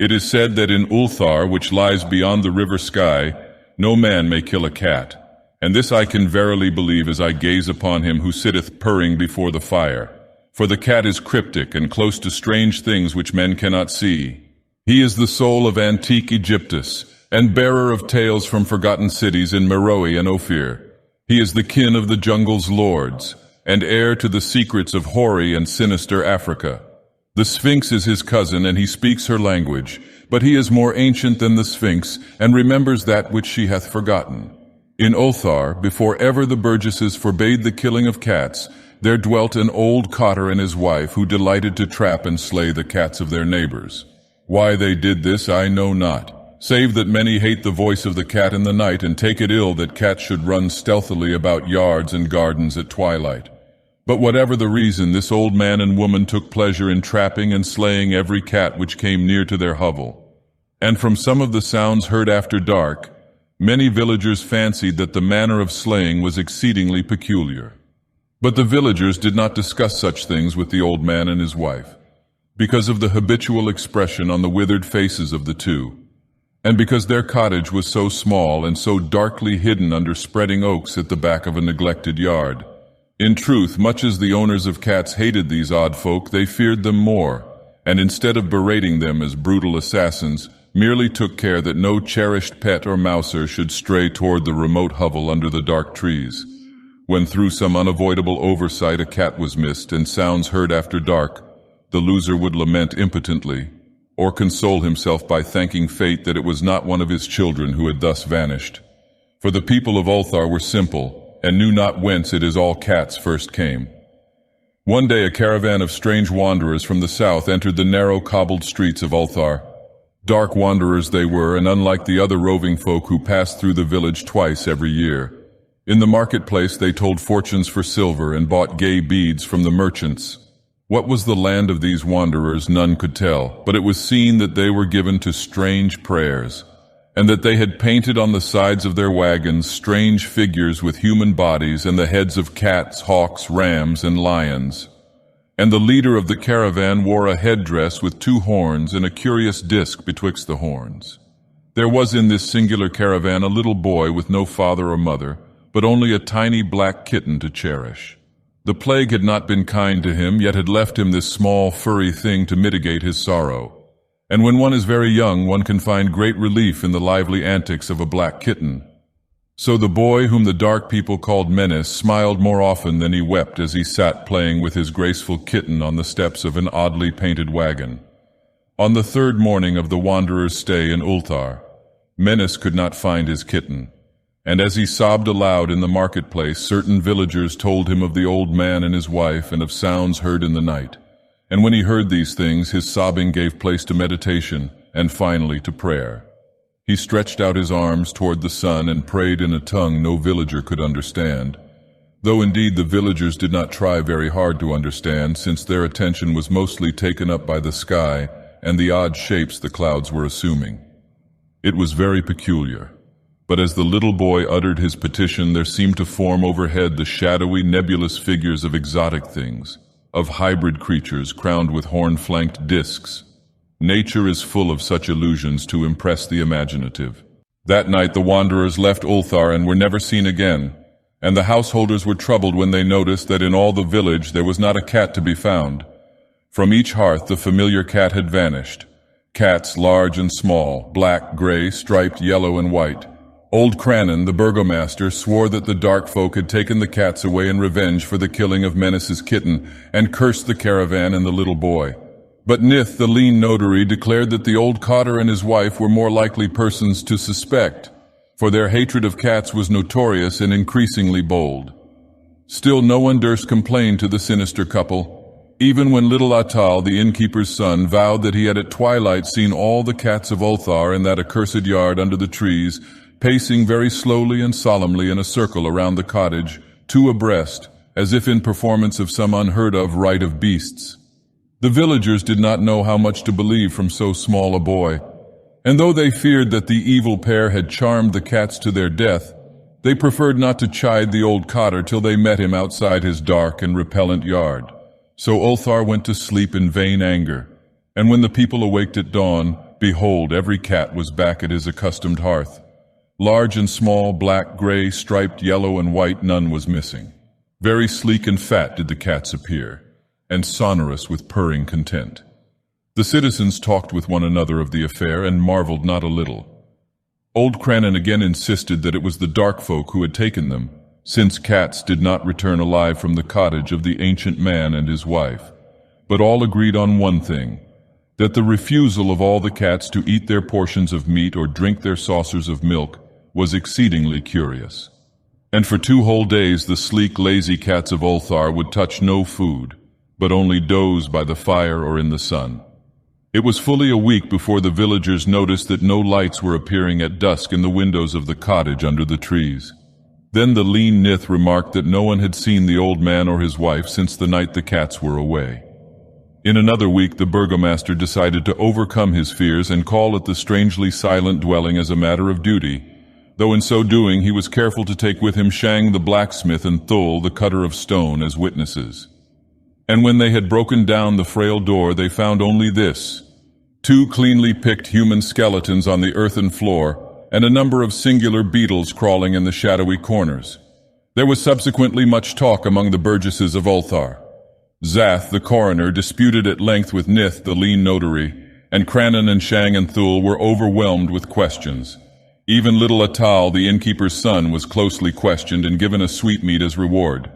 It is said that in Ulthar, which lies beyond the river sky, no man may kill a cat. And this I can verily believe as I gaze upon him who sitteth purring before the fire. For the cat is cryptic and close to strange things which men cannot see. He is the soul of antique Egyptus, and bearer of tales from forgotten cities in Meroe and Ophir. He is the kin of the jungle's lords, and heir to the secrets of hoary and sinister Africa. The Sphinx is his cousin, and he speaks her language, but he is more ancient than the Sphinx, and remembers that which she hath forgotten. In Ulthar, before ever the burgesses forbade the killing of cats, there dwelt an old cotter and his wife who delighted to trap and slay the cats of their neighbors. Why they did this I know not, save that many hate the voice of the cat in the night and take it ill that cats should run stealthily about yards and gardens at twilight. But whatever the reason, this old man and woman took pleasure in trapping and slaying every cat which came near to their hovel. And from some of the sounds heard after dark, many villagers fancied that the manner of slaying was exceedingly peculiar. But the villagers did not discuss such things with the old man and his wife, because of the habitual expression on the withered faces of the two, and because their cottage was so small and so darkly hidden under spreading oaks at the back of a neglected yard. In truth, much as the owners of cats hated these odd folk, they feared them more, and instead of berating them as brutal assassins, merely took care that no cherished pet or mouser should stray toward the remote hovel under the dark trees. When through some unavoidable oversight a cat was missed and sounds heard after dark, the loser would lament impotently, or console himself by thanking fate that it was not one of his children who had thus vanished. For the people of Ulthar were simple, and knew not whence it is all cats first came. One day a caravan of strange wanderers from the south entered the narrow cobbled streets of Ulthar. Dark wanderers they were, and unlike the other roving folk who passed through the village twice every year. In the marketplace they told fortunes for silver and bought gay beads from the merchants. What was the land of these wanderers none could tell, but it was seen that they were given to strange prayers, and that they had painted on the sides of their wagons strange figures with human bodies and the heads of cats, hawks, rams, and lions. And the leader of the caravan wore a headdress with 2 horns and a curious disc betwixt the horns. There was in this singular caravan a little boy with no father or mother, but only a tiny black kitten to cherish. The plague had not been kind to him, yet had left him this small, furry thing to mitigate his sorrow. And when one is very young, one can find great relief in the lively antics of a black kitten. So the boy, whom the dark people called Menace, smiled more often than he wept as he sat playing with his graceful kitten on the steps of an oddly painted wagon. On the 3rd morning of the wanderer's stay in Ulthar, Menace could not find his kitten. And as he sobbed aloud in the marketplace, certain villagers told him of the old man and his wife and of sounds heard in the night. And when he heard these things, his sobbing gave place to meditation and finally to prayer. He stretched out his arms toward the sun and prayed in a tongue no villager could understand, though indeed the villagers did not try very hard to understand, since their attention was mostly taken up by the sky and the odd shapes the clouds were assuming. It was very peculiar. But as the little boy uttered his petition, there seemed to form overhead the shadowy, nebulous figures of exotic things, of hybrid creatures crowned with horn-flanked discs. Nature is full of such illusions to impress the imaginative. That night the wanderers left Ulthar and were never seen again, and the householders were troubled when they noticed that in all the village there was not a cat to be found. From each hearth the familiar cat had vanished. Cats large and small, black, gray, striped, yellow, and white. Old Crannon, the burgomaster, swore that the dark folk had taken the cats away in revenge for the killing of Menace's kitten, and cursed the caravan and the little boy. But Nith, the lean notary, declared that the old cotter and his wife were more likely persons to suspect, for their hatred of cats was notorious and increasingly bold. Still no one durst complain to the sinister couple, even when little Atal, the innkeeper's son, vowed that he had at twilight seen all the cats of Ulthar in that accursed yard under the trees, pacing very slowly and solemnly in a circle around the cottage, 2 abreast, as if in performance of some unheard-of rite of beasts. The villagers did not know how much to believe from so small a boy, and though they feared that the evil pair had charmed the cats to their death, they preferred not to chide the old cotter till they met him outside his dark and repellent yard. So Ulthar went to sleep in vain anger, and when the people awaked at dawn, behold, every cat was back at his accustomed hearth. Large and small, black, gray, striped, yellow, and white, none was missing. Very sleek and fat did the cats appear, and sonorous with purring content. The citizens talked with one another of the affair and marveled not a little. Old Crannan again insisted that it was the dark folk who had taken them, since cats did not return alive from the cottage of the ancient man and his wife. But all agreed on one thing, that the refusal of all the cats to eat their portions of meat or drink their saucers of milk was exceedingly curious. And for 2 whole days the sleek, lazy cats of Ulthar would touch no food, but only doze by the fire or in the sun. It was fully a week before the villagers noticed that no lights were appearing at dusk in the windows of the cottage under the trees. Then the lean Nith remarked that no one had seen the old man or his wife since the night the cats were away. In another week the burgomaster decided to overcome his fears and call at the strangely silent dwelling as a matter of duty, though in so doing he was careful to take with him Shang the blacksmith and Thul the cutter of stone as witnesses. And when they had broken down the frail door they found only this: 2 cleanly picked human skeletons on the earthen floor and a number of singular beetles crawling in the shadowy corners. There was subsequently much talk among the burgesses of Ulthar. Zath, the coroner, disputed at length with Nith, the lean notary, and Crannan and Shang and Thul were overwhelmed with questions. Even little Atal, the innkeeper's son, was closely questioned and given a sweetmeat as reward.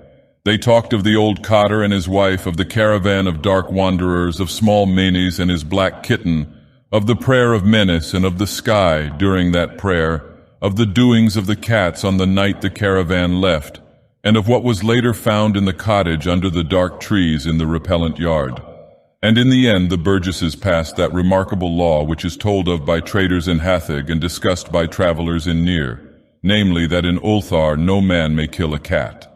They talked of the old cotter and his wife, of the caravan of dark wanderers, of small Menes and his black kitten, of the prayer of Menes and of the sky during that prayer, of the doings of the cats on the night the caravan left, and of what was later found in the cottage under the dark trees in the repellent yard. And in the end the burgesses passed that remarkable law which is told of by traders in Hathig and discussed by travelers in Nir, namely that in Ulthar no man may kill a cat.